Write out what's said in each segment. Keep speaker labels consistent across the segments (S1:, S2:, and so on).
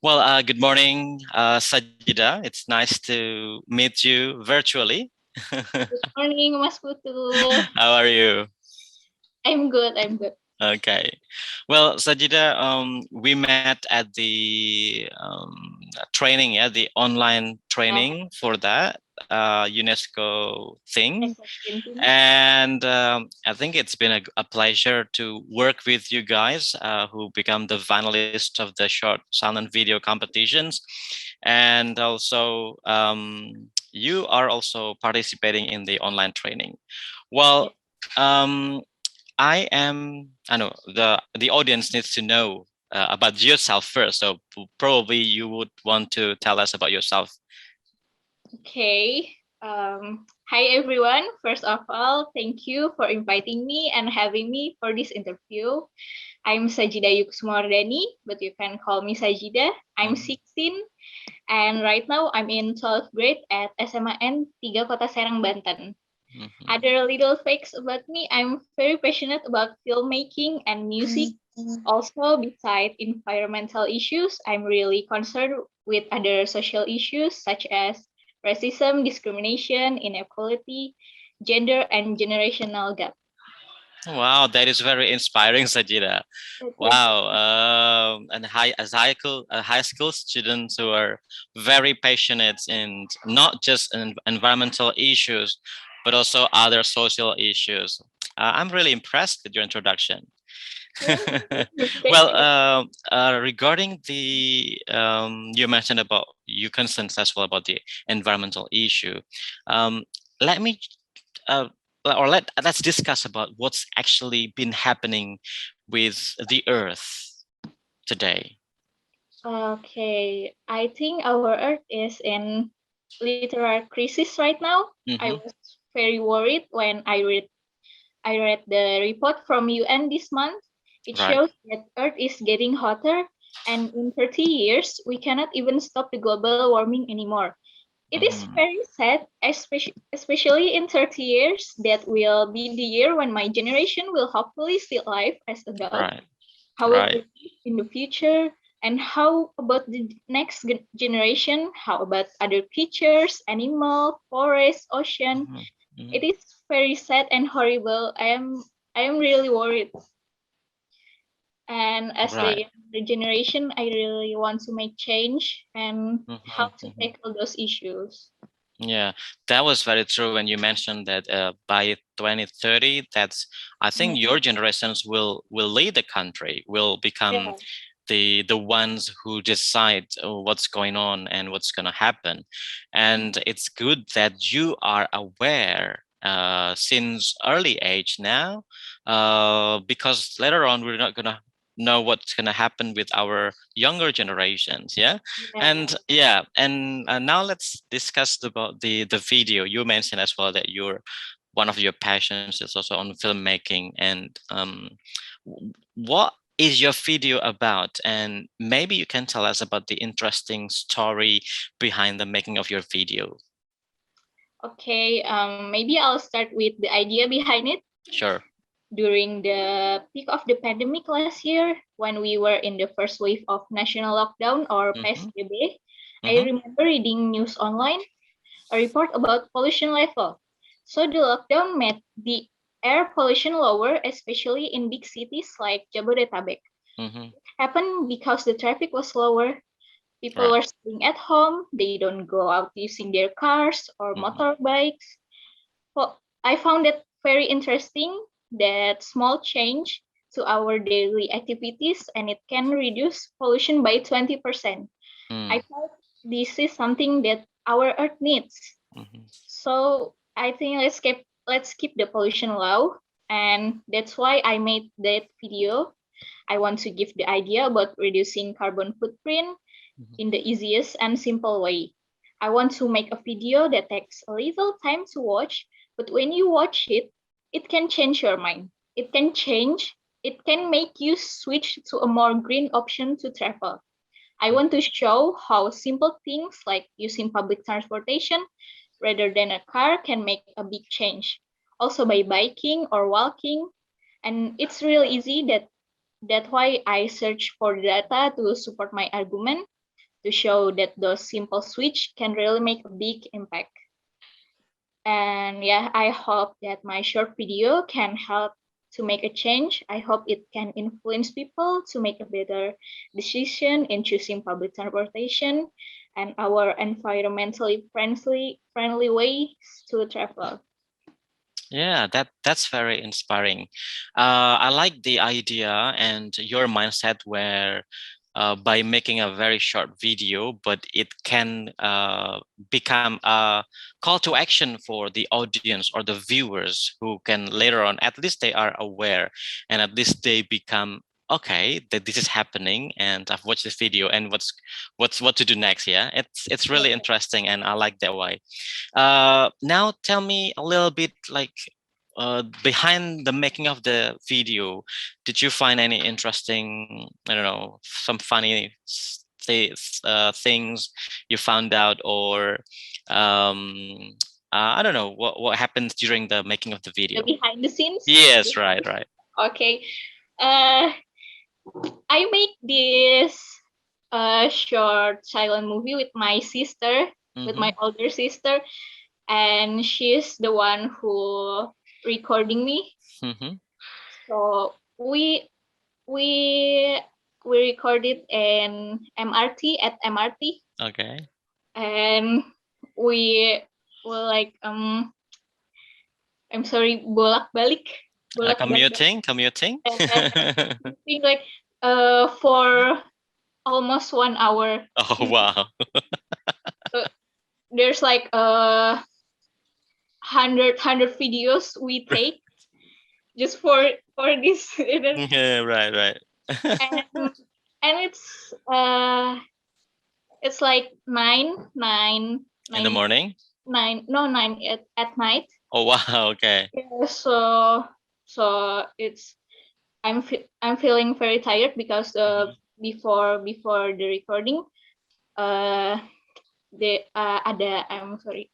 S1: Well, good morning, Sajida. It's nice to meet you virtually.
S2: Good morning, Mas Putu.
S1: How are you?
S2: I'm good. I'm good.
S1: Okay. Well, Sajida, we met at the training, yeah, the online
S2: Yeah,
S1: training for that UNESCO thing.
S2: eco-printing.
S1: And I think it's been a pleasure to work with you guys who become the finalists of the short silent video competitions. And also, you are also participating in the online training.
S2: Yeah.
S1: Well, um, I know the audience needs to know about yourself first. So probably you would want to tell us about yourself.
S2: Okay. Hi, everyone. First of all, thank you for inviting me and having me for this interview. I'm Sajida Ayu Kusuma Wardhani, but you can call me Sajida. I'm 16, and right now I'm in 12th grade at SMAN 3 Kota Serang, Banten.
S1: Mhm.
S2: Other little facts about me, I'm very passionate about filmmaking and music. Also, beside environmental issues, I'm really concerned with other social issues such as racism, discrimination, inequality, gender, and generational gap.
S1: Wow, that is very inspiring, Sajida.
S2: Thank
S1: Wow, and high school students who are very passionate in not just in environmental issues, but also other social issues. I'm really impressed with your introduction.
S2: thank
S1: Well,
S2: you.
S1: regarding the you mentioned about you concerned as well about the environmental issue. Um, let me uh, let's discuss about what's actually been happening with the Earth today.
S2: Okay, I think our Earth is in literal crisis right now. I
S1: Mm-hmm.
S2: was very worried when I read the report from UN this month. It
S1: Right.
S2: shows that Earth is getting hotter, and in 30 years, we cannot even stop the global warming anymore. It is
S1: Mm-hmm.
S2: very sad, especially in 30 years, that will be the year when my generation will hopefully still alive as adult.
S1: Right.
S2: How will
S1: Right.
S2: we live in the future? And how about the next generation? How about other creatures, animal, forest, ocean?
S1: Mm-hmm. Mm-hmm.
S2: It is very sad and horrible. I am really worried. And as the
S1: Right.
S2: younger generation, I really want to make change and how
S1: Mm-hmm.
S2: to
S1: Mm-hmm.
S2: tackle those issues.
S1: Yeah, that was very true when you mentioned that by 2030, that's I think
S2: Yeah.
S1: your generations will lead the country, will become
S2: Yeah.
S1: the ones who decide what's going on and what's going to happen. And it's good that you are aware since early age now, because later on we're not going to know what's going to happen with our younger generations. Yeah.
S2: Yeah.
S1: And yeah, and now let's discuss about the video. You mentioned as well that you're one of your passions is also on filmmaking. And what is your video about? And maybe you can tell us about the interesting story behind the making of your video.
S2: Okay. Maybe I'll start with the idea behind it.
S1: Sure.
S2: During the peak of the pandemic last year, when we were in the first wave of national lockdown or
S1: Mm-hmm.
S2: PSBB, I
S1: Mm-hmm.
S2: remember reading news online, a report about pollution level. So the lockdown made the air pollution lower, especially in big cities like Jabodetabek.
S1: Mm-hmm.
S2: Happened because the traffic was lower. People
S1: Right.
S2: were staying at home. They don't go out using their cars or
S1: Mm-hmm.
S2: motorbikes. Well, I found it very interesting that small change to our daily activities and it can reduce pollution by 20%. I
S1: Mm.
S2: thought this is something that our earth needs.
S1: Mm-hmm.
S2: So I think let's keep the pollution low, and that's why I made that video. I want to give the idea about reducing carbon footprint
S1: Mm-hmm.
S2: in the easiest and simple way. I want to make a video that takes a little time to watch, but when you watch it, it can change your mind. It can make you switch to a more green option to travel. I want to show how simple things like using public transportation rather than a car can make a big change. Also by biking or walking, and it's really easy that That's why I search for data to support my argument, to show that those simple switch can really make a big impact. And yeah, I hope that my short video can help to make a change. I hope it can influence people to make a better decision in choosing public transportation and our environmentally friendly ways to travel.
S1: Yeah, that's very inspiring. I like the idea and your mindset where by making a very short video, but it can become a call to action for the audience or the viewers who can later on, at least they are aware and at least they become okay that this is happening and I've watched this video and what to do next. Yeah, it's really interesting and I like that way. Now tell me a little bit like behind the making of the video, did you find any interesting, I don't know, some funny things you found out, or I don't know what happens during the making of the video?
S2: The behind the scenes?
S1: Yes, right.
S2: Okay. Uh, I make this short silent movie with my sister, with my older sister, and she's the one who recording me. So we recorded in MRT at MRT.
S1: Okay.
S2: And we were like I'm sorry, bolak-balik.
S1: Commuting.
S2: And like for almost 1 hour.
S1: Oh wow.
S2: So there's like 100 videos we take just for this.
S1: Yeah, right.
S2: And it's like 9
S1: In the morning?
S2: 9 at night.
S1: Oh wow, okay.
S2: Yeah, so it's I'm feeling very tired because before the recording ada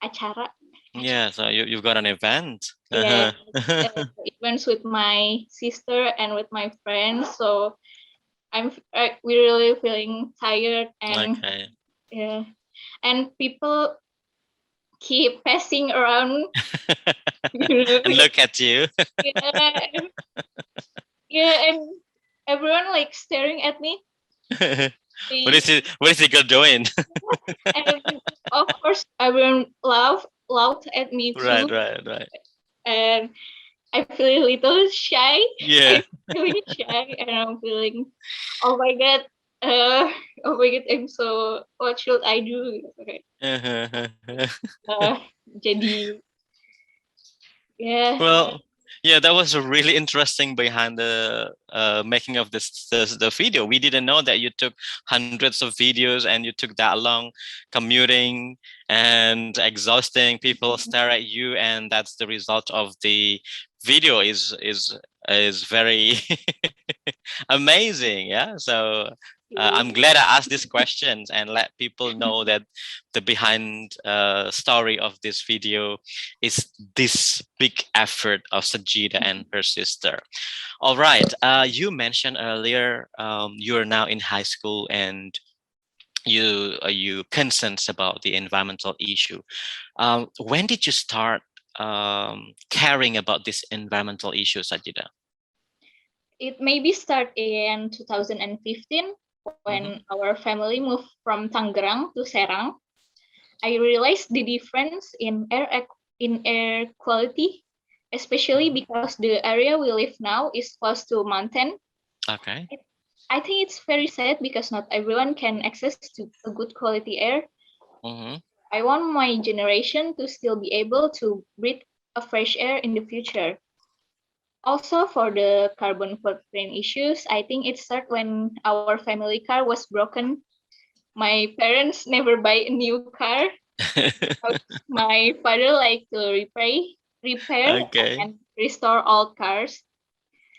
S2: acara.
S1: Yeah, so you've got an event.
S2: Yeah, events with my sister and with my friends. So we're really feeling tired, and
S1: Okay.
S2: yeah, and people keep passing around.
S1: And look at you.
S2: Yeah, and everyone like staring at me.
S1: What is he doing?
S2: And of course, everyone laughed at me too.
S1: Right.
S2: And I feel a little shy.
S1: Yeah.
S2: I'm feeling shy, and I'm feeling, oh my god, I'm so. What should I do? Okay. Jadi, yeah.
S1: Well, yeah, that was really interesting behind the making of the video. We didn't know that you took hundreds of videos and you took that long commuting and exhausting. People stare at you, and that's the result of the video is very amazing. Yeah, so I'm glad I asked these questions and let people know that the behind story of this video is this big effort of Sajida and her sister. All right, you mentioned earlier you are now in high school and you concerned about the environmental issue. When did you start caring about this environmental issue, Sajida?
S2: It maybe start in 2015 when our family moved from Tangerang to Serang. I realized the difference in air quality, especially because the area we live now is close to mountain.
S1: Okay.
S2: I think it's very sad because not everyone can access to a good quality air. I want my generation to still be able to breathe a fresh air in the future. Also, for the carbon footprint issues, I think it started when our family car was broken. My parents never buy a new car. My father like to repair and restore old cars.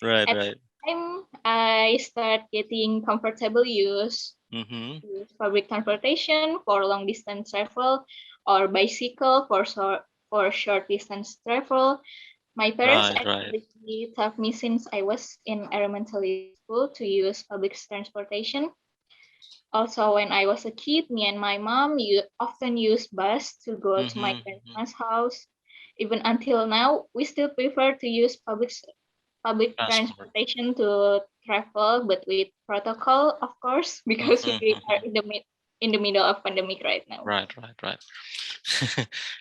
S1: Right.
S2: At the time, I start getting comfortable use public transportation for long distance travel or bicycle for short distance travel. My parents
S1: Right, right.
S2: actually taught me since I was in elementary school to use public transportation. Also, when I was a kid, me and my mom often use bus to go to my
S1: Mm-hmm.
S2: grandma's house. Even until now, we still prefer to use public
S1: Transport.
S2: transportation to travel, but with protocol, of course, because we are
S1: Mm-hmm.
S2: in the middle of pandemic right now.
S1: Right, right, right.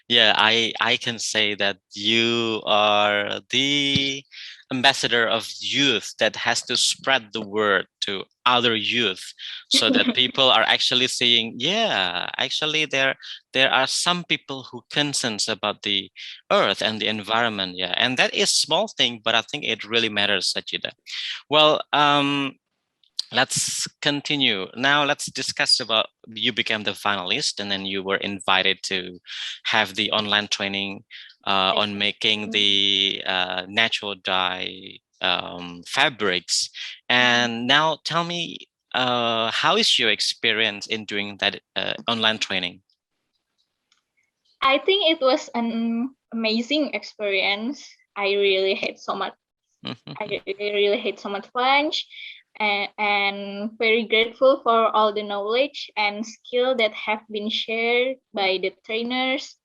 S1: Yeah, I can say that you are the ambassador of youth that has to spread the word to other youth so that people are actually saying, yeah, actually there are some people who concerns about the earth and the environment. Yeah, and that is small thing, but I think it really matters, Sajida. Well, let's continue. Now let's discuss about you became the finalist and then you were invited to have the online training on making the natural dye fabrics. And now tell me, how is your experience in doing that online training?
S2: I think it was an amazing experience. I really hate so much. I really hate so much French, and very grateful for all the knowledge and skill that have been shared by the trainers.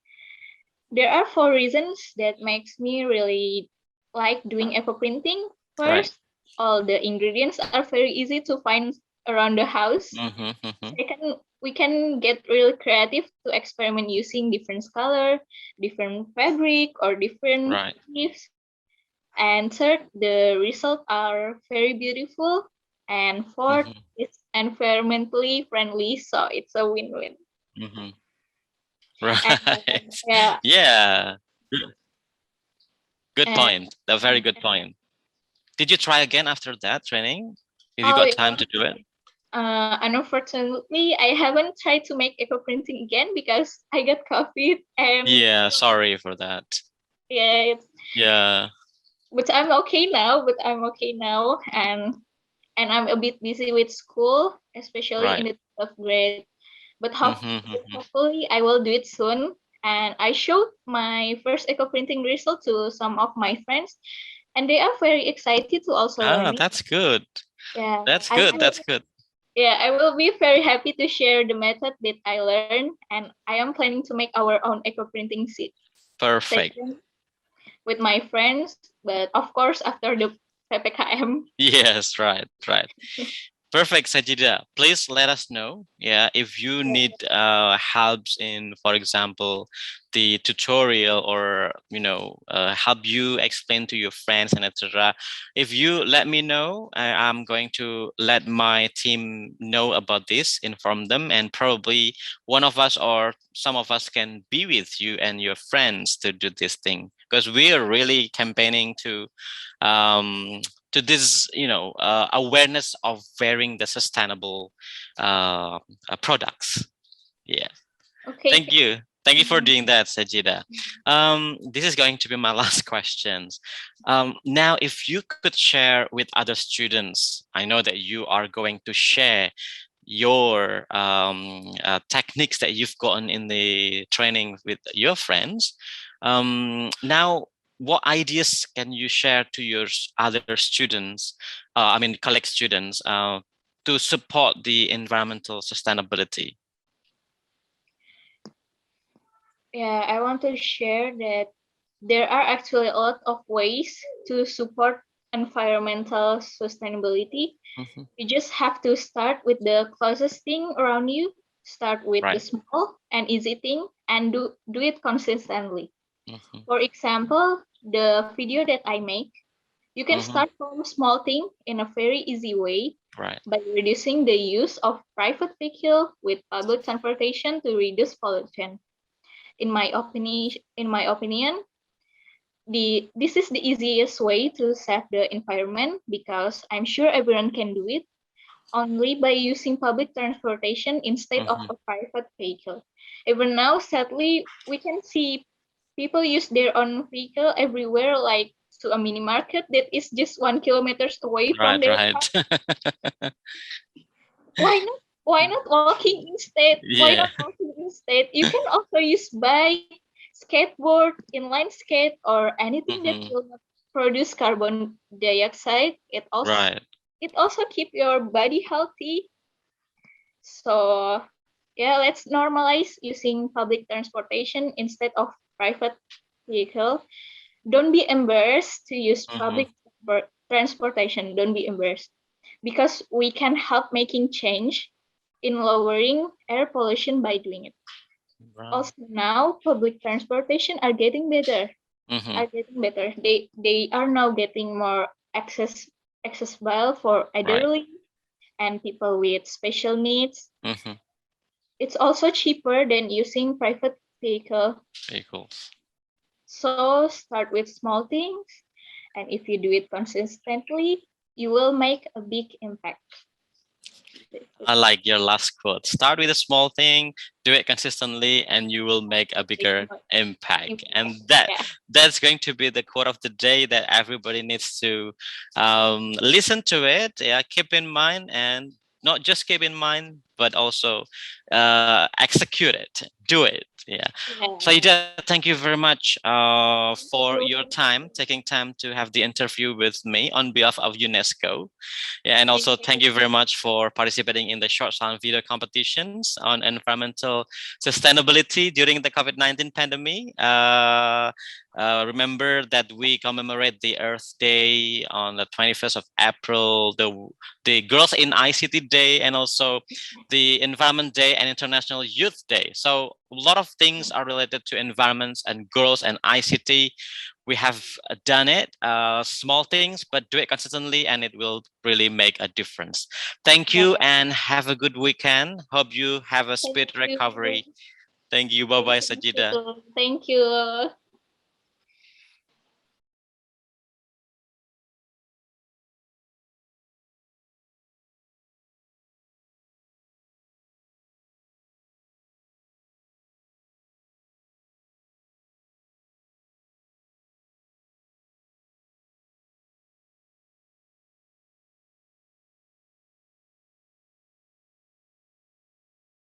S2: There are four reasons that makes me really like doing eco printing.
S1: Right.
S2: First, all the ingredients are very easy to find around the house. Second, we can get really creative to experiment using different color, different fabric, or different
S1: Right.
S2: leaves. And third, the results are very beautiful. And fourth, it's environmentally friendly, so it's a win-win. And
S1: Right.
S2: yeah,
S1: Yeah. Good
S2: and
S1: point. A very good point. Did you try again after that training? If you
S2: oh,
S1: got time to do it?
S2: unfortunately, I haven't tried to make eco printing again because I got COVID, and
S1: Yeah, sorry for that.
S2: yeah,
S1: Yeah,
S2: but I'm okay now. And I'm a bit busy with school, especially in
S1: right.
S2: the 12th grade. But
S1: Mm-hmm.
S2: hopefully I will do it soon. And I showed my first eco printing result to some of my friends, and they are very excited to also learn
S1: Ah,
S2: it.
S1: that's good.
S2: Yeah,
S1: That's
S2: I
S1: good.
S2: will.
S1: That's good.
S2: Yeah, I will be very happy to share the method that I learned, and I am planning to make our own eco printing
S1: Perfect.
S2: session with my friends. But of course, after the PPKM.
S1: Yes, right, right. Perfect, Sajida. Please let us know. Yeah, if you need helps in, for example, the tutorial or help you explain to your friends and etc. If you let me know, I'm going to let my team know about this, inform them, and probably one of us or some of us can be with you and your friends to do this thing because we are really campaigning um, to this awareness of wearing the sustainable products. Yeah,
S2: Okay.
S1: thank you for doing that, Sajida. This is going to be my last questions. Now if you could share with other students, I know that you are going to share your techniques that you've gotten in the training with your friends. Now, what ideas can you share to your other students, I mean, college students, to support the environmental sustainability?
S2: Yeah, I want to share that there are actually a lot of ways to support environmental sustainability. You just have to start with the closest thing around you. Start with the
S1: Right.
S2: small and easy thing and do it consistently.
S1: Mhm.
S2: For example, the video that I make, you can
S1: Mhm.
S2: start from a small thing in a very easy way
S1: Right.
S2: by reducing the use of private vehicle with public transportation to reduce pollution. In my opinion, this is the easiest way to save the environment because I'm sure everyone can do it only by using public transportation instead of
S1: Mhm.
S2: a private vehicle. Even now, sadly, we can see people use their own vehicle everywhere, like to a mini market that is just 1 kilometers away from
S1: Right.
S2: their
S1: Right.
S2: house. Why not walking instead? Why
S1: Yeah.
S2: not walking instead? You can also use bike. skateboard, inline skate, or anything that
S1: Mm-hmm.
S2: will not produce carbon dioxide.
S1: Right.
S2: It also keep your body healthy. So yeah, let's normalize using public transportation instead of private vehicle. Don't be embarrassed to use
S1: Mm-hmm.
S2: public transportation. Don't be embarrassed because we can help making change in lowering air pollution by doing it.
S1: Right.
S2: Also now public transportation are getting better.
S1: Mm-hmm.
S2: Are getting better. They are now getting more accessible for
S1: Right.
S2: elderly and people with special needs.
S1: Mm-hmm.
S2: It's also cheaper than using private vehicle.
S1: Vehicles.
S2: So start with small things, and if you do it consistently, you will make a big impact.
S1: I like your last quote. Start with a small thing, do it consistently, and you will make a bigger impact. And
S2: Yeah.
S1: that's going to be the quote of the day that everybody needs to listen to it. Yeah, keep in mind, and not just keep in mind, but also execute it. Do it. Yeah.
S2: Yeah.
S1: Saida, thank you very much
S2: Thank
S1: for
S2: you.
S1: your time, taking time to have the interview with me on behalf of UNESCO. Yeah, and
S2: Thank
S1: also thank
S2: you.
S1: you very much for participating in the short-silent video competitions on environmental sustainability during the COVID-19 pandemic. Remember that we commemorate the Earth Day on the 21st of April, the Girls in ICT Day, and also the Environment Day and International Youth Day. So a lot of things are related to environments and girls and ICT. We have done it, small things, but do it consistently, and it will really make a difference. Thank you,
S2: Yeah.
S1: and have a good weekend. Hope you have a
S2: Thank
S1: speed
S2: you.
S1: recovery. Thank you. Bye bye,
S2: Thank
S1: Sajida.
S2: you. Thank you.